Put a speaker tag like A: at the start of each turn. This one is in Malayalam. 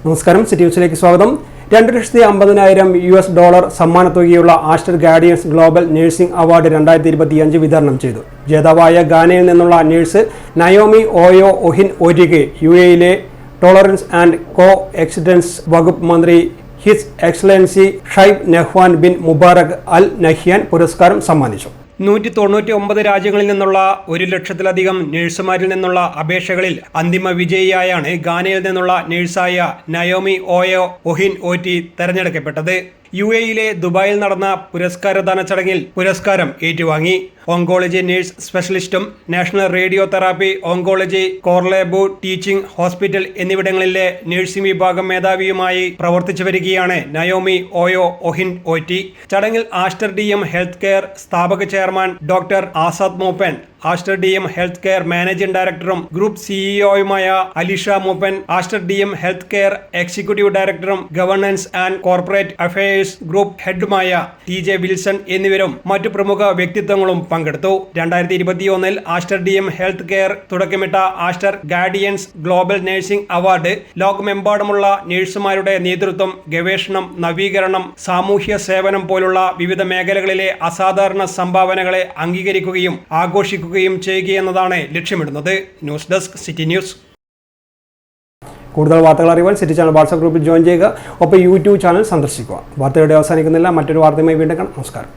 A: നമസ്കാരം, സിറ്റി ന്യൂസിലേക്ക് സ്വാഗതം. $2,50,000 സമ്മാനത്തുകയുള്ള Aster guardians global nursing award 2025 വിതരണം ചെയ്തു. ജേതാവായ ഗാനയിൽ നിന്നുള്ള നഴ്സ് നയോമി ഓയോ ഒഹിൻ ഓരിക്ക് UAE tolerance and coexistence വകുപ്പ് മന്ത്രി his excellency Sheikh Nahyan bin Mubarak Al Nahyan പുരസ്കാരം സമ്മാനിച്ചു. 199 രാജ്യങ്ങളിൽ നിന്നുള്ള 1,00,000-ലധികം നഴ്സുമാരിൽ നിന്നുള്ള അപേക്ഷകളിൽ അന്തിമ വിജയിയായാണ് ഗാനയിൽ നിന്നുള്ള നഴ്സായ നയോമി ഓയോ ഒഹിൻ ഓറ്റി തെരഞ്ഞെടുക്കപ്പെട്ടത്. UAE ദുബായിൽ നടന്ന പുരസ്കാരദാന ചടങ്ങിൽ പുരസ്കാരം ഏറ്റുവാങ്ങി. ഓങ്കോളജി നഴ്സ് സ്പെഷ്യലിസ്റ്റും national radio therapy oncology Korle Bu teaching hospital എന്നിവിടങ്ങളിലെ നഴ്സിംഗ് വിഭാഗം മേധാവിയുമായി പ്രവർത്തിച്ചു വരികയാണ് നയോമി ഓയോ ഒഹിൻ ഓറ്റി. ചടങ്ങിൽ ആസ്റ്റർ DM ഹെൽത്ത് കെയർ സ്ഥാപക chairman doctor Azad Moopen, Aster DM health care managing ഡയറക്ടറും ഗ്രൂപ്പ് CEOയുമായ Alisha Moopen, Aster DM health care executive ഡയറക്ടറും governance and corporate affairs group ഹെഡുമായ TJ വിൽസൺ എന്നിവരും മറ്റു പ്രമുഖ വ്യക്തിത്വങ്ങളും പങ്കെടുത്തു. 2021 ആസ്റ്റർ DM ഹെൽത്ത് കെയർ തുടക്കമിട്ട Aster guardians global nursing award ലോകമെമ്പാടുമുള്ള നഴ്സുമാരുടെ നേതൃത്വം, ഗവേഷണം, നവീകരണം, സാമൂഹ്യ സേവനം പോലുള്ള വിവിധ മേഖലകളിലെ അസാധാരണ സംഭാവനകളെ അംഗീകരിക്കുകയും ആഘോഷിക്കുകയും ചെയ്യുകയെന്നതാണ് ലക്ഷ്യമിടുന്നത്. News desk, city news. കൂടുതൽ വാർത്തകൾ അറിയുവാൻ സിറ്റി ചാനൽ വാട്സ്ആപ്പ് ഗ്രൂപ്പിൽ ജോയിൻ ചെയ്യുക. ഒപ്പം YouTube ചാനൽ സന്ദർശിക്കുക. വാർത്തയുടെ അവസാനിക്കുന്നില്ല. മറ്റൊരു വാർത്തയുമായി വീണ്ടും കാണാം. നമസ്കാരം.